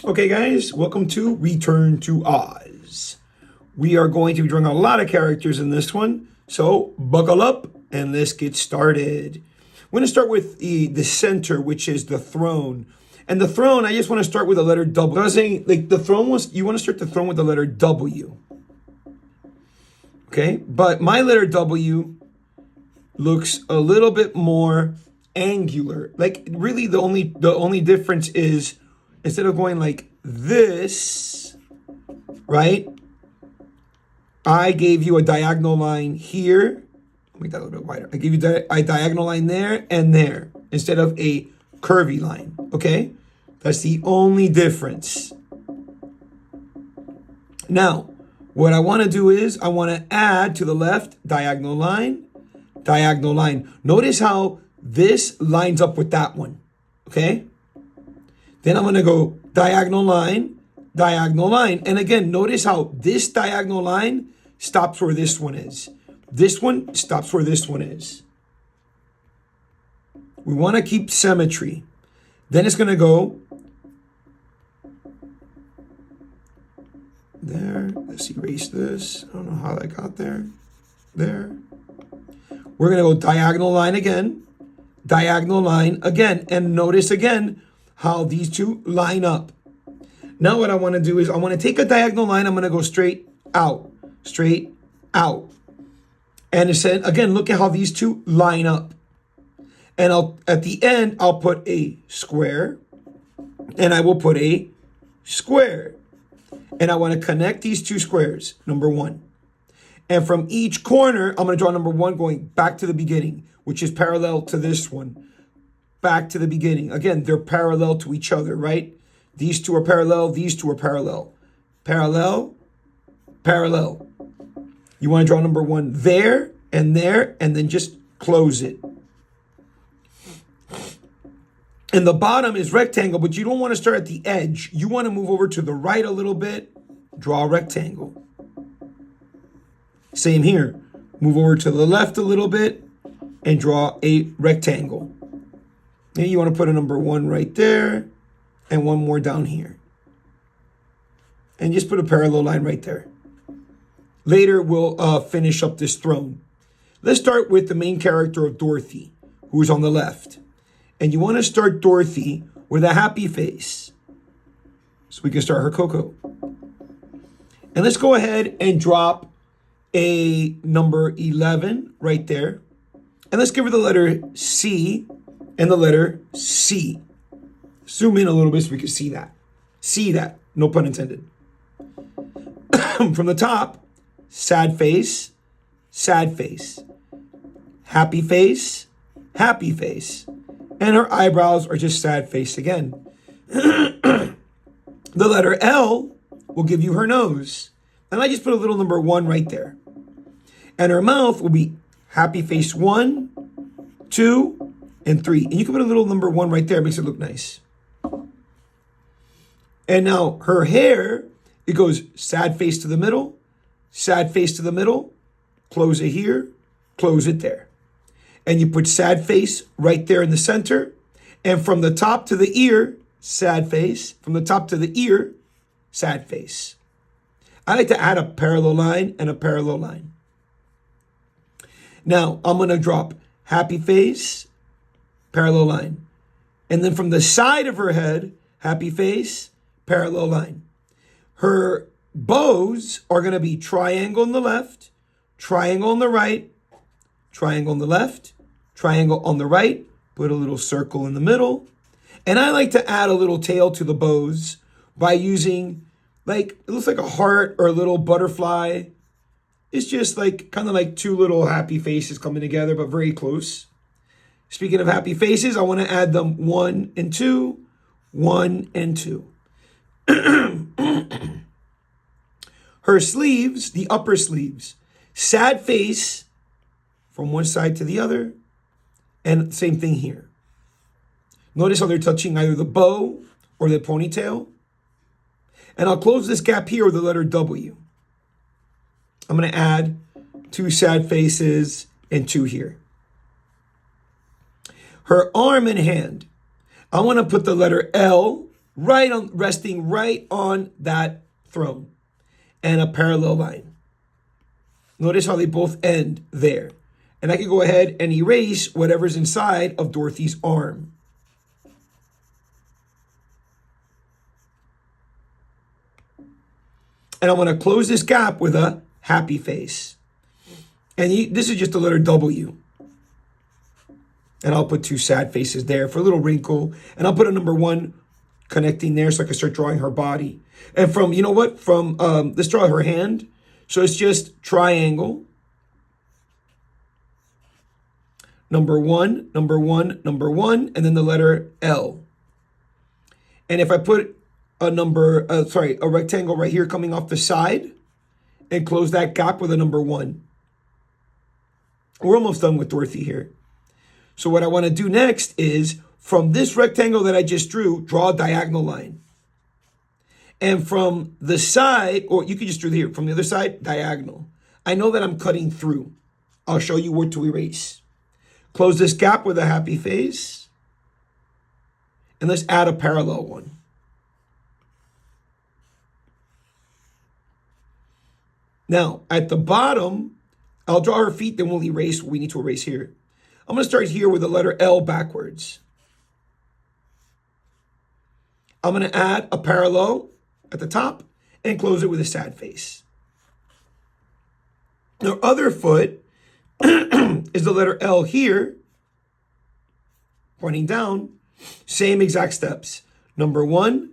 Okay, guys, welcome to Return to Oz. We are going to be drawing a lot of characters in this one, so buckle up and let's get started. We're going to start with the center, which is the throne. And the throne, I just want to start with the letter W. I was saying, like, the throne was, you want to start the throne with the letter W. Okay, but my letter W looks a little bit more angular. Like, really, the only difference is instead of going like this, right? I gave you a diagonal line here. Make that a little bit wider. I gave you a diagonal line there and there instead of a curvy line, okay? That's the only difference. Now, what I want to do is I want to add to the left diagonal line, diagonal line. Notice how this lines up with that one, okay? Then I'm going to go diagonal line, diagonal line. And again, notice how this diagonal line stops where this one is. This one stops where this one is. We want to keep symmetry. Then it's going to go there. Let's erase this. I don't know how that got there. There. We're going to go diagonal line again. Diagonal line again. And notice again how these two line up. Now what I want to do is I want to take a diagonal line. I'm going to go straight out. Straight out. And it said, again, look at how these two line up. And at the end, I'll put a square. And I will put a square. And I want to connect these two squares, number one. And from each corner, I'm going to draw number one going back to the beginning, which is parallel to this one. Back to the beginning. Again, they're parallel to each other, right? These two are parallel. These two are parallel. Parallel, parallel. You want to draw number one there, and then just close it. And the bottom is rectangle, but you don't want to start at the edge. You want to move over to the right a little bit, draw a rectangle. Same here. Move over to the left a little bit and draw a rectangle. And you want to put a number one right there and one more down here. And just put a parallel line right there. Later, we'll finish up this throne. Let's start with the main character of Dorothy, who is on the left. And you want to start Dorothy with a happy face. So we can start her Coco. And let's go ahead and drop a number 11 right there. And let's give her the letter C and the letter C. Zoom in a little bit so we can see that. See that. No pun intended. From the top, sad face, sad face. Happy face, happy face. And her eyebrows are just sad face again. The letter L will give you her nose. And I just put a little number one right there. And her mouth will be happy face 1, 2, and 3. And you can put a little number one right there. It makes it look nice. And now her hair, it goes sad face to the middle, sad face to the middle, close it here, close it there. And you put sad face right there in the center. And from the top to the ear, sad face. From the top to the ear, sad face. I like to add a parallel line and a parallel line. Now, I'm going to drop happy face, parallel line. And then from the side of her head, happy face, parallel line. Her bows are going to be triangle on the left, triangle on the right, triangle on the left, triangle on the right, put a little circle in the middle. And I like to add a little tail to the bows by using, like, it looks like a heart or a little butterfly. It's just like kind of like two little happy faces coming together, but very close. Speaking of happy faces, I want to add them 1 and 2, 1 and 2. Her sleeves, the upper sleeves, sad face from one side to the other, and same thing here. Notice how they're touching either the bow or the ponytail. And I'll close this gap here with the letter W. I'm going to add 2 sad faces and 2 here. Her arm and hand. I want to put the letter L resting right on that throne, and a parallel line. Notice how they both end there. And I can go ahead and erase whatever's inside of Dorothy's arm. And I'm going to close this gap with a happy face. And this is just the letter W. And I'll put two sad faces there for a little wrinkle. And I'll put a number 1 connecting there so I can start drawing her body. And from, you know what, from, let's draw her hand. So it's just triangle. Number 1, number 1, number 1, and then the letter L. And if I put a rectangle right here coming off the side and close that gap with a number 1. We're almost done with Dorothy here. So what I want to do next is from this rectangle that I just drew, draw a diagonal line. And from the side, or you could just draw here, from the other side, diagonal. I know that I'm cutting through. I'll show you where to erase. Close this gap with a happy face. And let's add a parallel one. Now, at the bottom, I'll draw her feet, then we'll erase what we need to erase here. I'm going to start here with the letter L backwards. I'm going to add a parallel at the top and close it with a sad face. Now, other foot is the letter L here, pointing down. Same exact steps. Number 1,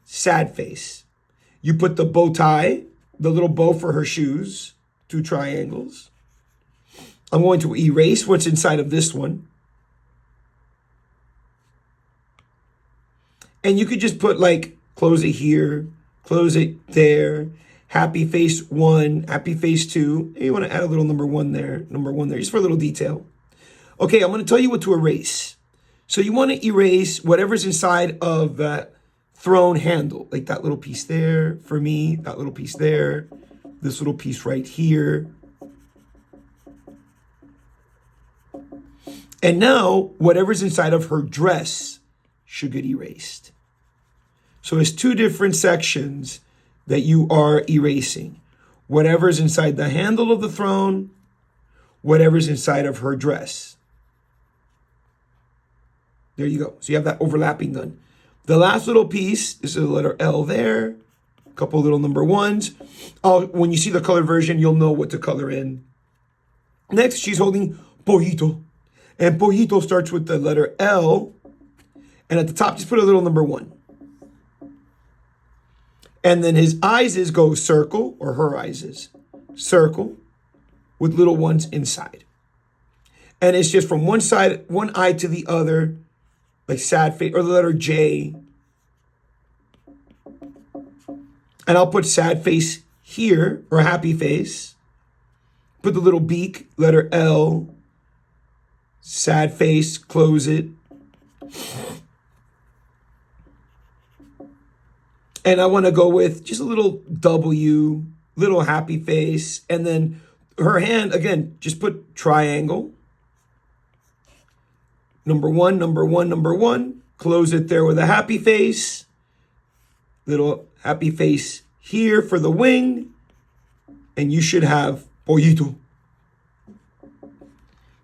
sad face. You put the bow tie, the little bow for her shoes, 2 triangles. I'm going to erase what's inside of this one. And you could just put close it here, close it there, happy face 1, happy face 2. And you want to add a little number 1 there, just for a little detail. Okay, I'm going to tell you what to erase. So you want to erase whatever's inside of that throne handle, like that little piece there for me, that little piece there, this little piece right here. And now whatever's inside of her dress should get erased. So it's 2 different sections that you are erasing. Whatever's inside the handle of the throne, whatever's inside of her dress. There you go. So you have that overlapping done. The last little piece, this is the letter L there. A couple little number 1s. When you see the color version, you'll know what to color in. Next, she's holding Pollito. And Pollito starts with the letter L. And at the top, just put a little number 1. And then his eyes go circle, or her eyes circle, with little ones inside. And it's just from one side, one eye to the other, like sad face, or the letter J. And I'll put sad face here, or happy face. Put the little beak, letter L. Sad face, close it. And I want to go with just a little W, little happy face. And then her hand, again, just put triangle. Number 1, number 1, number 1. Close it there with a happy face. Little happy face here for the wing. And you should have Pollito.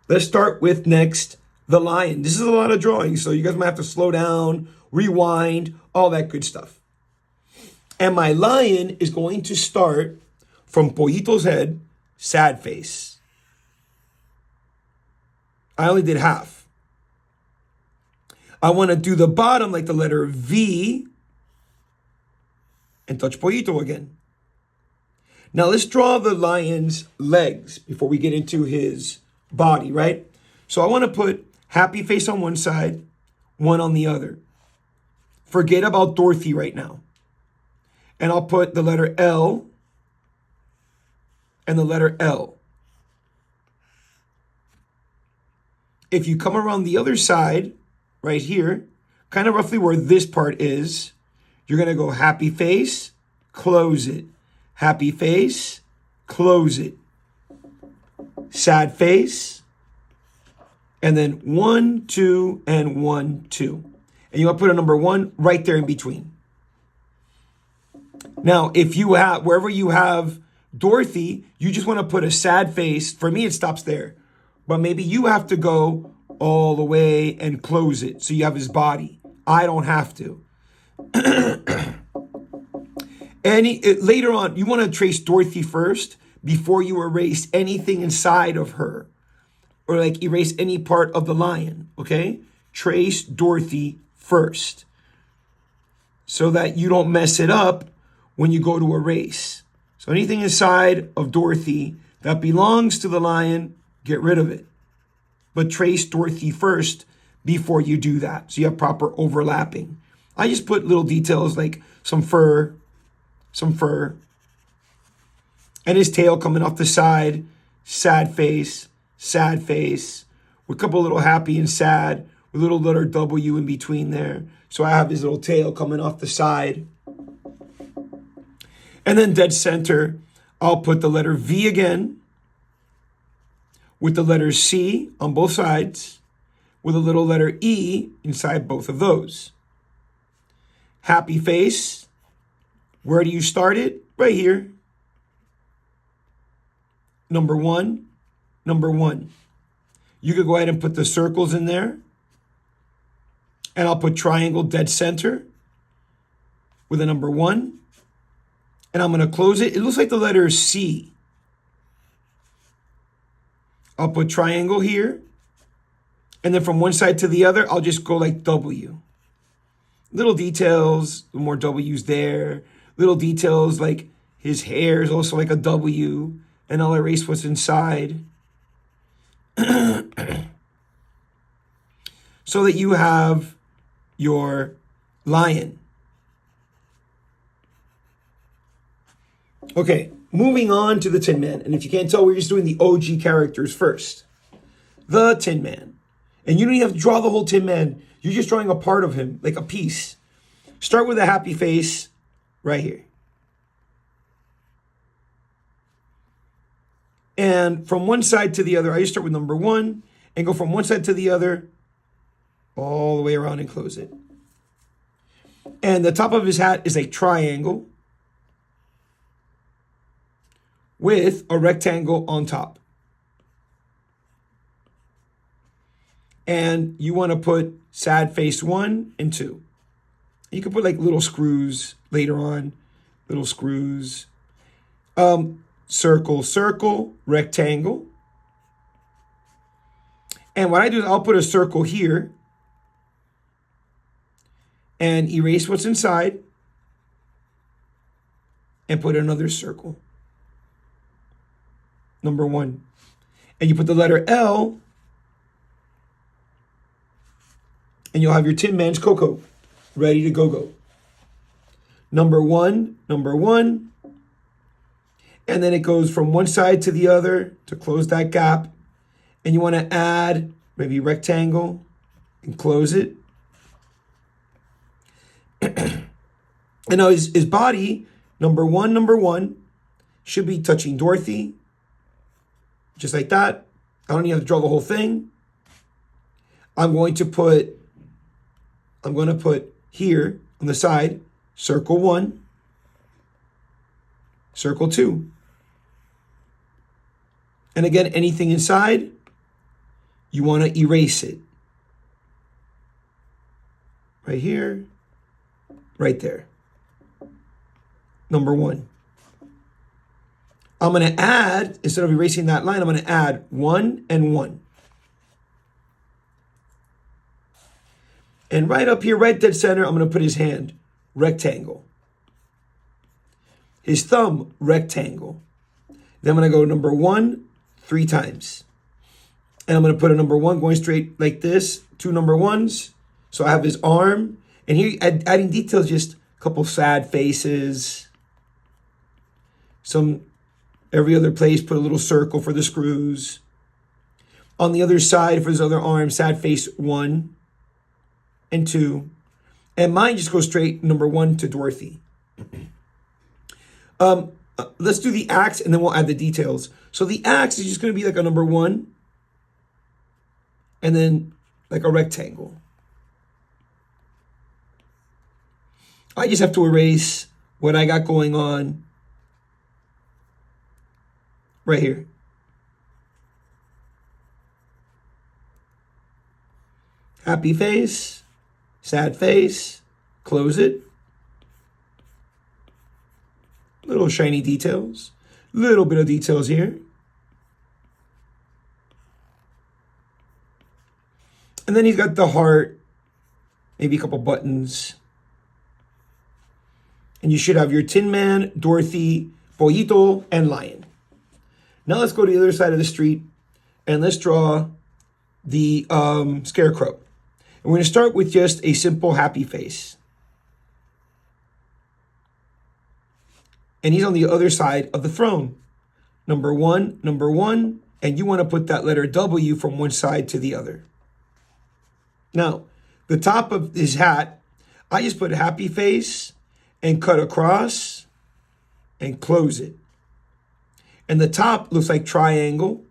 Let's start with next, the lion. This is a lot of drawing, so you guys might have to slow down, rewind, all that good stuff. And my lion is going to start from Pollito's head, sad face. I only did half. I want to do the bottom like the letter V and touch Pollito again. Now let's draw the lion's legs before we get into his body, right? So I want to put happy face on one side, one on the other. Forget about Dorothy right now. And I'll put the letter L and the letter L. If you come around the other side, right here, kind of roughly where this part is, you're going to go happy face, close it. Happy face, close it. Sad face. And then 1, 2, and 1, 2. And you want to put a number 1 right there in between. Now, if you have, wherever you have Dorothy, you just want to put a sad face. For me, it stops there. But maybe you have to go all the way and close it so you have his body. I don't have to. Later on, you want to trace Dorothy first before you erase anything inside of her or like erase any part of the lion, okay? Trace Dorothy first so that you don't mess it up when you go to erase. So anything inside of Dorothy that belongs to the lion, get rid of it. But trace Dorothy first before you do that, so you have proper overlapping. I just put little details like some fur, and his tail coming off the side, sad face, with a couple little happy and sad, with a little letter W in between there. So I have his little tail coming off the side. And then dead center, I'll put the letter V again, with the letter C on both sides, with a little letter E inside both of those. Happy face, where do you start it? Right here. Number 1, number 1. You could go ahead and put the circles in there. And I'll put triangle dead center with a number 1. And I'm going to close it. It looks like the letter C. I'll put triangle here. And then from one side to the other, I'll just go like W. Little details, more W's there. Little details like his hair is also like a W. And I'll erase what's inside. So that you have your lion. Okay, moving on to the Tin Man. And if you can't tell, we're just doing the OG characters first. The Tin Man. And you don't even have to draw the whole Tin Man. You're just drawing a part of him, like a piece. Start with a happy face right here. And from one side to the other, I just start with number 1 and go from one side to the other all the way around and close it. And the top of his hat is a triangle with a rectangle on top. And you want to put sad face 1 and 2. You can put like little screws later on, little screws. Circle, circle, rectangle. And what I do is I'll put a circle here and erase what's inside and put another circle. Number 1. And you put the letter L and you'll have your Tin Man's Coco ready to go. Number 1, number 1. And then it goes from one side to the other to close that gap. And you want to add maybe rectangle and close it. And now his body, number 1, should be touching Dorothy. Just like that. I don't even have to draw the whole thing. I'm going to put here on the side, circle 1, circle 2. And again, anything inside, you want to erase it. Right here, right there. Number 1. I'm going to add, instead of erasing that line, I'm going to add 1 and 1. And right up here, right dead center, I'm going to put his hand, rectangle. His thumb, rectangle. Then I'm going to go number 1, 3 times. And I'm going to put a number 1 going straight like this, 2 number 1s. So I have his arm. And here, adding details, just a couple sad faces. Every other place, put a little circle for the screws. On the other side, for his other arm, sad face 1 and 2. And mine just goes straight, number 1 to Dorothy. Let's do the axe and then we'll add the details. So the axe is just going to be like a number 1 and then like a rectangle. I just have to erase what I got going on right here. Happy face, sad face, close it. Little shiny details, little bit of details here. And then he's got the heart, maybe a couple buttons. And you should have your Tin Man, Dorothy, Pollito, and Lion. Now let's go to the other side of the street and let's draw the Scarecrow. And we're going to start with just a simple happy face. And he's on the other side of the throne. Number one, and you want to put that letter W from one side to the other. Now, the top of his hat, I just put happy face and cut across and close it. And the top looks like triangle.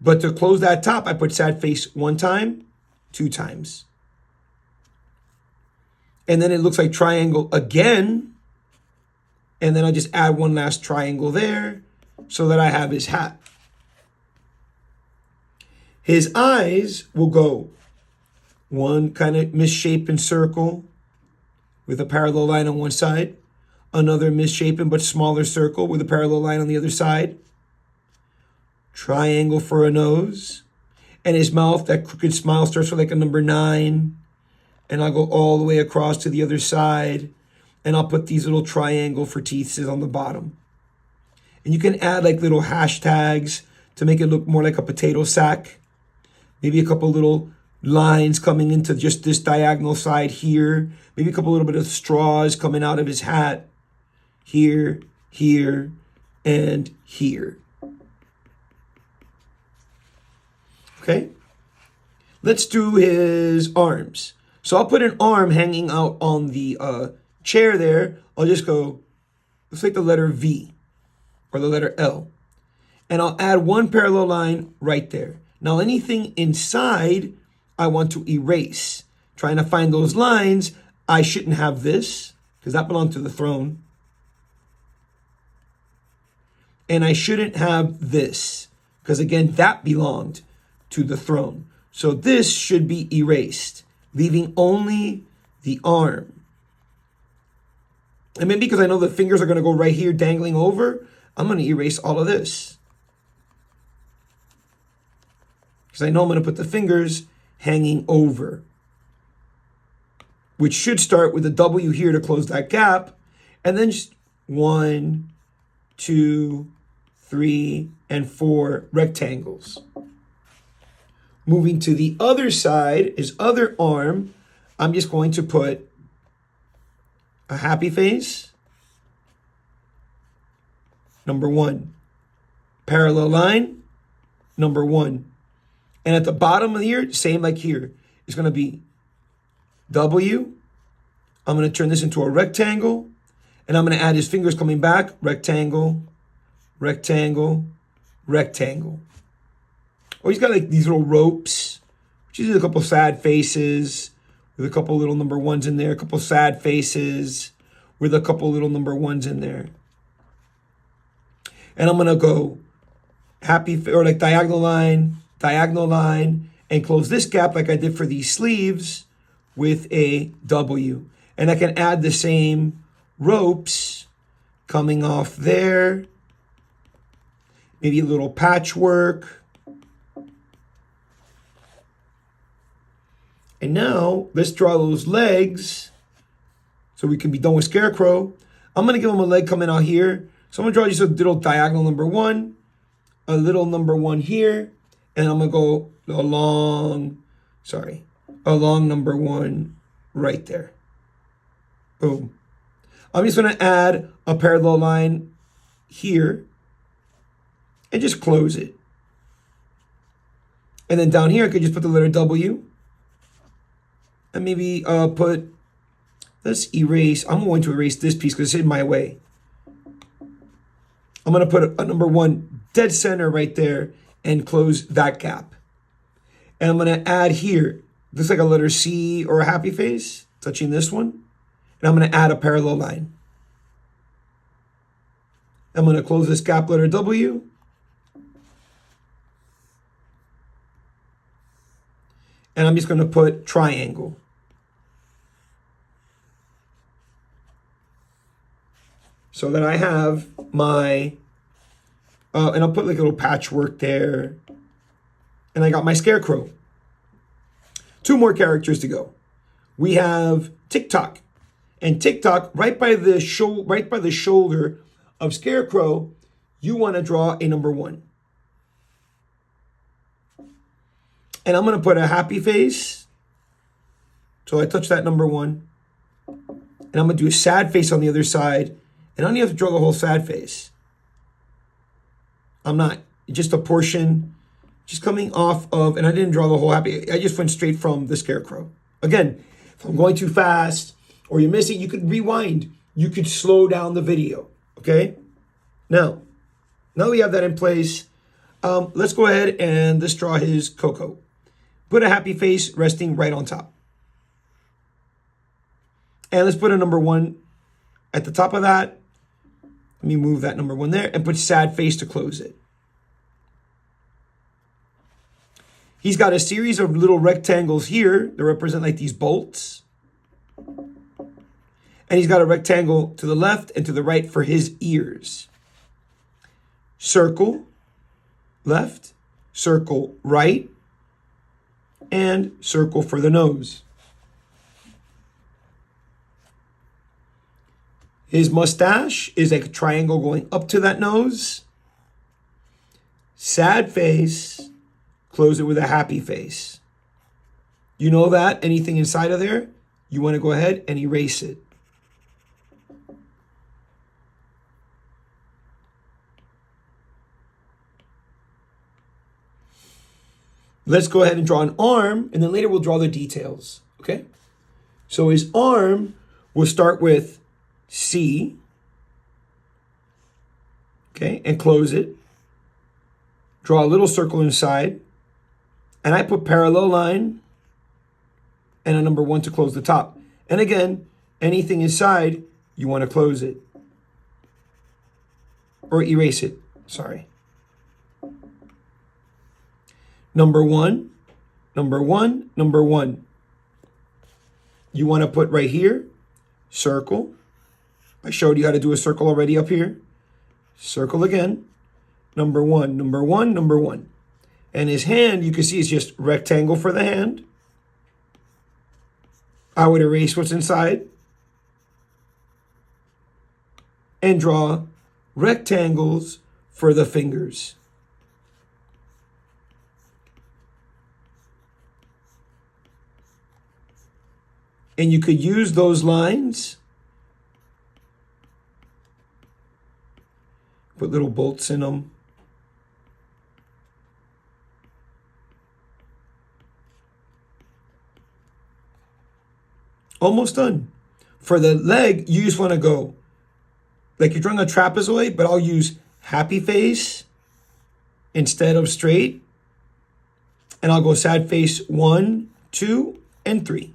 But to close that top, I put sad face one time, two times. And then it looks like triangle again. And then I just add one last triangle there so that I have his hat. His eyes will go one kind of misshapen circle with a parallel line on one side, another misshapen but smaller circle with a parallel line on the other side, triangle for a nose, and his mouth, that crooked smile starts with like a number 9, and I'll go all the way across to the other side, and I'll put these little triangle for teeth on the bottom. And you can add like little hashtags to make it look more like a potato sack. Maybe a couple little lines coming into just this diagonal side here. Maybe a couple little bit of straws coming out of his hat. Here, here, and here. Okay? Let's do his arms. So I'll put an arm hanging out on the chair there. I'll just go, looks like the letter V or the letter L. And I'll add one parallel line right there. Now anything inside, I want to erase. Trying to find those lines, I shouldn't have this because that belonged to the throne. And I shouldn't have this because again, that belonged to the throne. So this should be erased, leaving only the arm. And maybe because I know the fingers are going to go right here dangling over, I'm going to erase all of this. Because I know I'm going to put the fingers hanging over, which should start with a W here to close that gap. And then just 1, 2, 3, and 4 rectangles. Moving to the other side, his other arm, I'm just going to put a happy face, number 1. Parallel line, number 1. And at the bottom of the ear, same like here, it's going to be W. I'm going to turn this into a rectangle. And I'm going to add his fingers coming back, rectangle, rectangle, rectangle. Oh, he's got like these little ropes, which is a couple sad faces with a couple little number 1s in there, a couple sad faces with a couple little number 1s in there. And I'm going to go happy, or like diagonal line, and close this gap like I did for these sleeves with a W. And I can add the same ropes coming off there. Maybe a little patchwork. And now let's draw those legs so we can be done with Scarecrow. I'm going to give him a leg coming out here. So I'm going to draw just a little diagonal number 1, a little number 1 here, and I'm going to go along number 1 right there. Boom. I'm just going to add a parallel line here and just close it. And then down here, I could just put the letter W. And maybe let's erase. I'm going to erase this piece because it's in my way. I'm going to put a number 1 dead center right there and close that gap. And I'm going to add here, looks like a letter C or a happy face, touching this one. And I'm going to add a parallel line. I'm going to close this gap letter W. And I'm just going to put triangle. So that I have my, and I'll put like a little patchwork there. And I got my scarecrow. 2 more characters to go. We have TikTok. And TikTok, right by the shoulder of Scarecrow, you want to draw a number 1. And I'm going to put a happy face. So I touch that number 1. And I'm going to do a sad face on the other side. And I don't even have to draw the whole sad face. I'm not. Just a portion. Just coming off of, and I didn't draw the whole happy. I just went straight from the Scarecrow. Again, if I'm going too fast or you're missing, you could rewind. You could slow down the video. Okay? Now we have that in place. Let's go ahead and let's draw his Coco. Put a happy face resting right on top. And let's put a number 1 at the top of that. Let me move that number 1 there and put sad face to close it. He's got a series of little rectangles here that represent like these bolts. And he's got a rectangle to the left and to the right for his ears. Circle, left, circle, right, and circle for the nose. His mustache is like a triangle going up to that nose. Sad face, close it with a happy face. You know that anything inside of there, you want to go ahead and erase it. Let's go ahead and draw an arm, and then later we'll draw the details, okay? So his arm, we'll start with C, okay, and close it. Draw a little circle inside, and I put parallel line and a number 1 to close the top. And again, anything inside, you want to close it. Or erase it, sorry. Number 1, number 1, number 1. You want to put right here, circle. I showed you how to do a circle already up here. Circle again. Number 1, number 1, number 1. And his hand, you can see it's just rectangle for the hand. I would erase what's inside. And draw rectangles for the fingers. And you could use those lines. Put little bolts in them. Almost done. For the leg, you just want to go like you're drawing a trapezoid, but I'll use happy face instead of straight. And I'll go sad face 1, 2, and 3.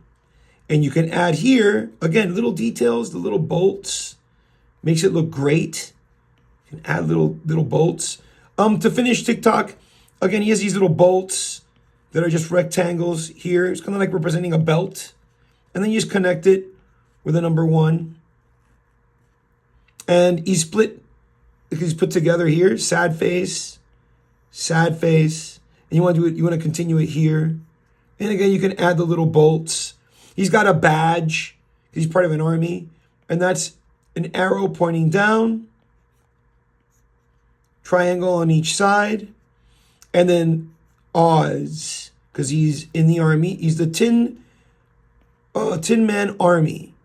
And you can add here, again, little details, the little bolts. Makes it look great. You can add little bolts. To finish TikTok, again, he has these little bolts that are just rectangles here. It's kind of like representing a belt. And then you just connect it with a number 1. And he's put together here, sad face. And you want to do it, you want to continue it here. And again, you can add the little bolts. He's got a badge. He's part of an army. And that's an arrow pointing down. Triangle on each side. And then Oz, because he's in the army. He's the Tin Man Army.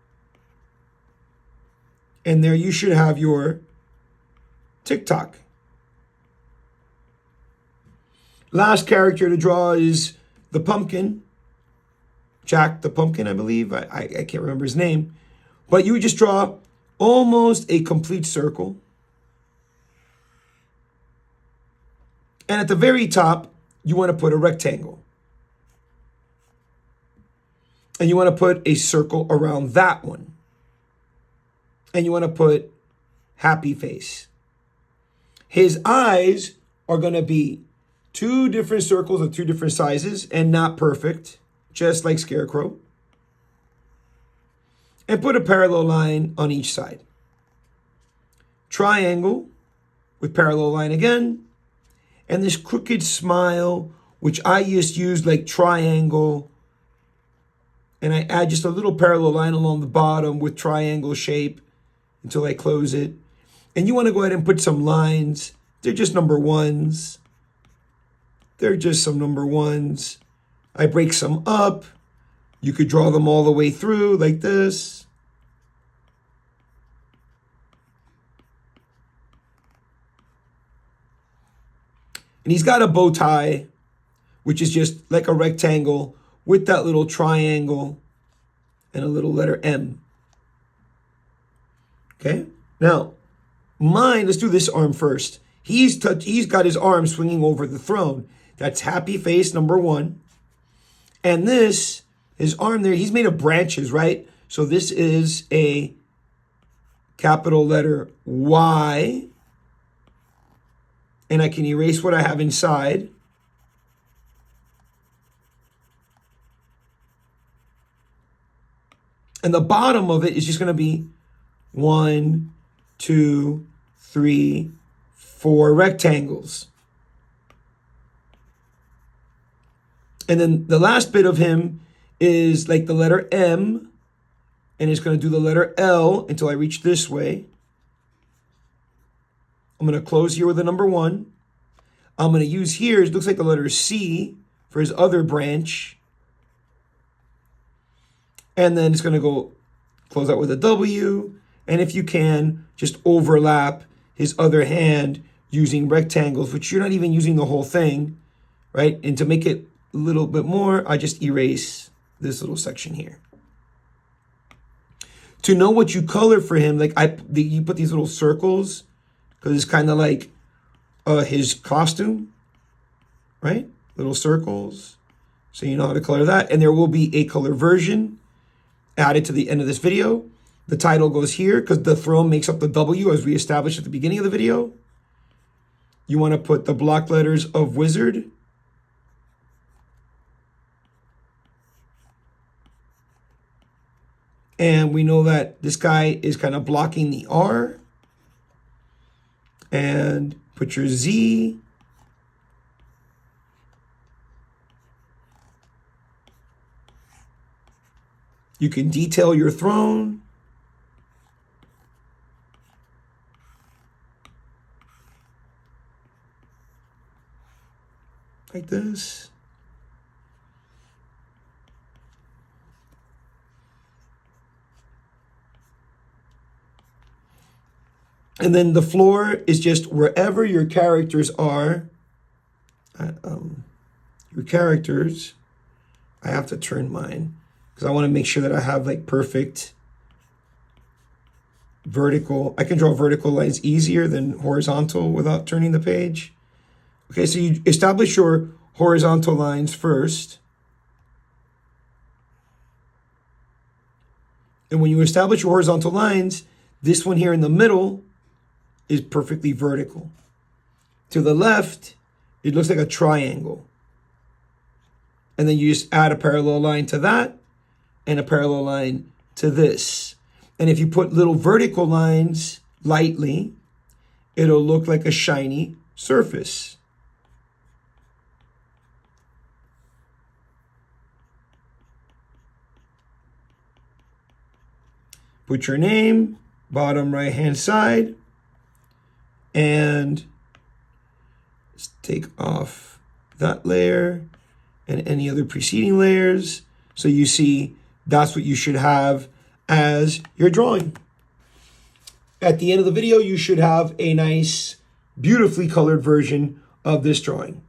And there you should have your TikTok. Last character to draw is the pumpkin. Jack the Pumpkin, I believe. I can't remember his name. But you would just draw almost a complete circle. And at the very top, you want to put a rectangle. And you want to put a circle around that one. and you want to put happy face. His eyes are going to be 2 different circles of 2 different sizes and not perfect, just like Scarecrow. And put a parallel line on each side. Triangle with parallel line again. And this crooked smile, which I just use like triangle. And I add just a little parallel line along the bottom with triangle shape until I close it. And you want to go ahead and put some lines. They're just number ones. They're just some number ones. I break some up. You could draw them all the way through like this. And he's got a bow tie, which is just like a rectangle with that little triangle and a little letter M. Okay? Now, let's do this arm first. He's got his arm swinging over the throne. That's happy face number 1. And this, his arm there, he's made of branches, right? So this is a capital letter Y. And I can erase what I have inside. And the bottom of it is just going to be 1, 2, 3, 4 rectangles. And then the last bit of him is like the letter M. And it's going to do the letter L until I reach this way. I'm going to close here with a number 1. I'm going to use here, it looks like the letter C for his other branch. And then it's going to go close out with a W. And if you can, just overlap his other hand using rectangles, which you're not even using the whole thing, right? And to make it a little bit more, I just erase this little section here. To know what you color for him, like you put these little circles, because it's kind of like his costume, right? Little circles. So you know how to color that. And there will be a color version added to the end of this video. The title goes here because the throne makes up the W as we established at the beginning of the video. You want to put the block letters of wizard. And we know that this guy is kind of blocking the R. And put your Z. You can detail your throne. Like this. And then the floor is just wherever your characters are. Your characters, I have to turn mine because I want to make sure that I have like perfect vertical. I can draw vertical lines easier than horizontal without turning the page. Okay, so you establish your horizontal lines first. And when you establish your horizontal lines, this one here in the middle is perfectly vertical. To the left, it looks like a triangle. And then you just add a parallel line to that and a parallel line to this. And if you put little vertical lines lightly, it'll look like a shiny surface. Put your name, bottom right-hand side, and take off that layer and any other preceding layers. So you see that's what you should have as your drawing. At the end of the video, you should have a nice, beautifully colored version of this drawing.